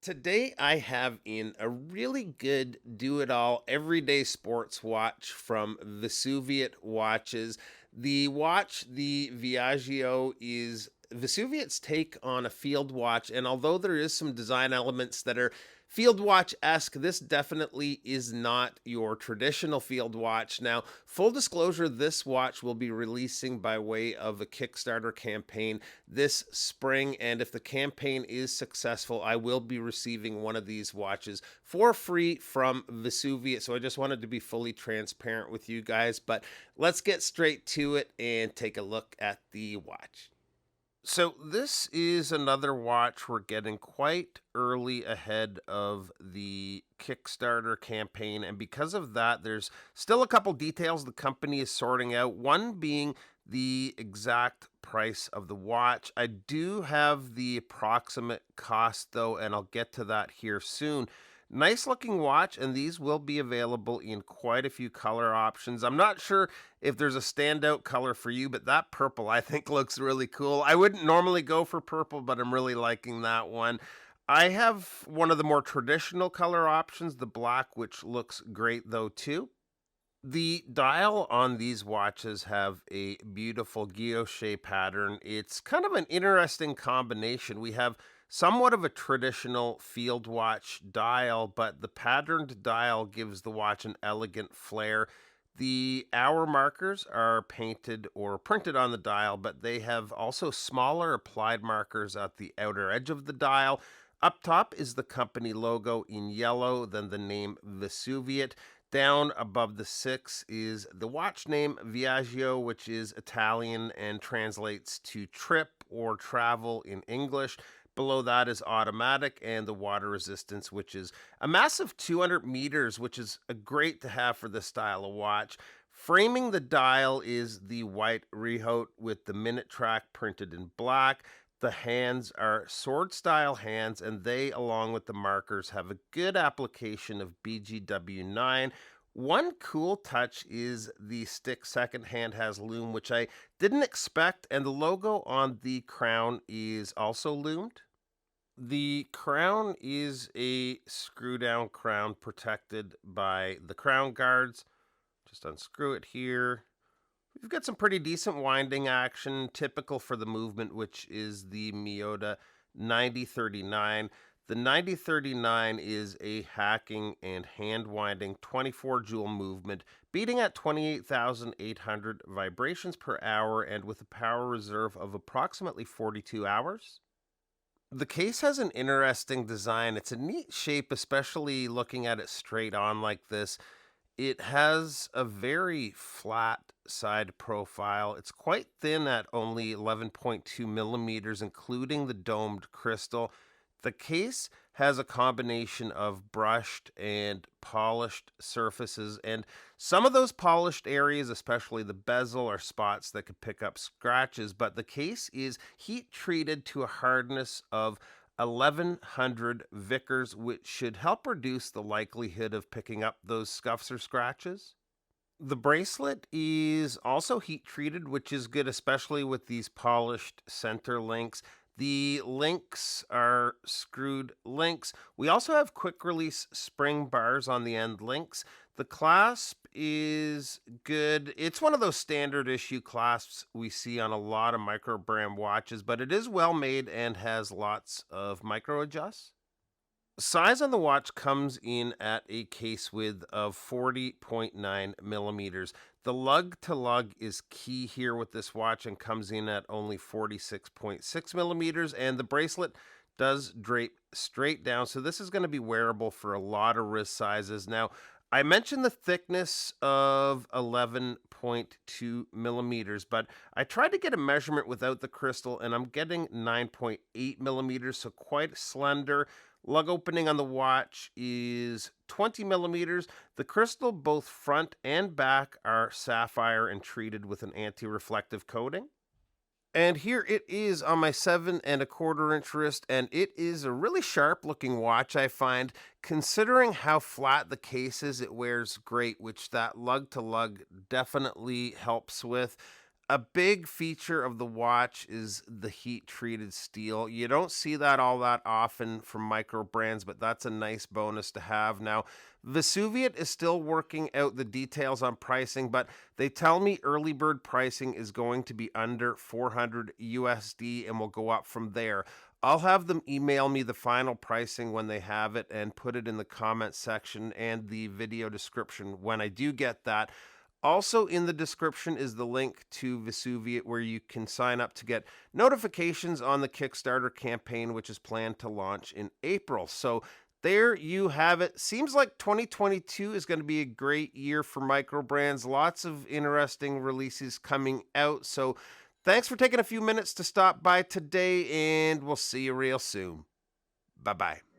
Today, I have in a really good do it all everyday sports watch from Vesuviate Watches. The watch, the Viaggio, is Vesuviate's take on a field watch. And although there is some design elements that are field watch esque, this definitely is not your traditional field watch. Now, full disclosure, this watch will be releasing by way of a Kickstarter campaign this spring. And if the campaign is successful, I will be receiving one of these watches for free from Vesuviate. So I just wanted to be fully transparent with you guys. But let's get straight to it and take a look at the watch. So this is another watch we're getting quite early ahead of the Kickstarter campaign, and because of that, there's still a couple details the company is sorting out. One being the exact price of the watch. I do have the approximate cost though, and I'll get to that here soon. Nice looking watch, and these will be available in quite a few color options. I'm not sure if there's a standout color for you, but that purple I think looks really cool. I wouldn't normally go for purple, but I'm really liking that one. I have one of the more traditional color options, the black, which looks great though too. The dial on these watches have a beautiful guilloche pattern. It's kind of an interesting combination. We have somewhat of a traditional field watch dial, but the patterned dial gives the watch an elegant flair. The hour markers are painted or printed on the dial, but they have also smaller applied markers at the outer edge of the dial. Up top is the company logo in yellow, then the name Vesuviate. Down above the six is the watch name Viaggio, which is Italian and translates to trip or travel in English. Below that is automatic and the water resistance, which is a massive 200 meters, which is a great to have for this style of watch. Framing the dial is the white rehaut with the minute track printed in black. The hands are sword style hands, and they, along with the markers, have a good application of BGW9. One cool touch is the stick second hand has loom, which I didn't expect, and the logo on the crown is also loomed. The crown is a screw down crown protected by the crown guards. Just unscrew it here. We've got some pretty decent winding action, typical for the movement, which is the Miyota 9039. The 9039 is a hacking and hand winding 24 joule movement, beating at 28,800 vibrations per hour and with a power reserve of approximately 42 hours. The case has an interesting design. It's a neat shape, especially looking at it straight on like this. It has a very flat side profile. It's quite thin at only 11.2 millimeters, including the domed crystal. The case has a combination of brushed and polished surfaces, and some of those polished areas, especially the bezel, are spots that could pick up scratches, but the case is heat treated to a hardness of 1100 Vickers, which should help reduce the likelihood of picking up those scuffs or scratches. The bracelet is also heat treated, which is good, especially with these polished center links. The links are screwed links. We also have quick release spring bars on the end links. The clasp is good. It's one of those standard issue clasps we see on a lot of micro brand watches, but it is well made and has lots of micro adjusts. Size on the watch comes in at a case width of 40.9 millimeters. The lug to lug is key here with this watch and comes in at only 46.6 millimeters, and the bracelet does drape straight down, so this is going to be wearable for a lot of wrist sizes. Now, I mentioned the thickness of 11.2 millimeters, but I tried to get a measurement without the crystal, and I'm getting 9.8 millimeters, so quite slender. Lug opening on the watch is 20 millimeters. The crystal, both front and back, are sapphire and treated with an anti-reflective coating. And here it is on my 7.25 inch wrist, and it is a really sharp looking watch, I find. Considering how flat the case is, it wears great, which that lug to lug definitely helps with. A big feature of the watch is the heat treated steel. You don't see that all that often from micro brands, but that's a nice bonus to have. Now, Vesuviate is still working out the details on pricing, but they tell me early bird pricing is going to be under 400 USD and will go up from there. I'll have them email me the final pricing when they have it and put it in the comment section and the video description when I do get that. Also, in the description is the link to Vesuviate where you can sign up to get notifications on the Kickstarter campaign, which is planned to launch in April. So, there you have it. Seems like 2022 is going to be a great year for micro brands. Lots of interesting releases coming out. So, thanks for taking a few minutes to stop by today, and we'll see you real soon. Bye bye.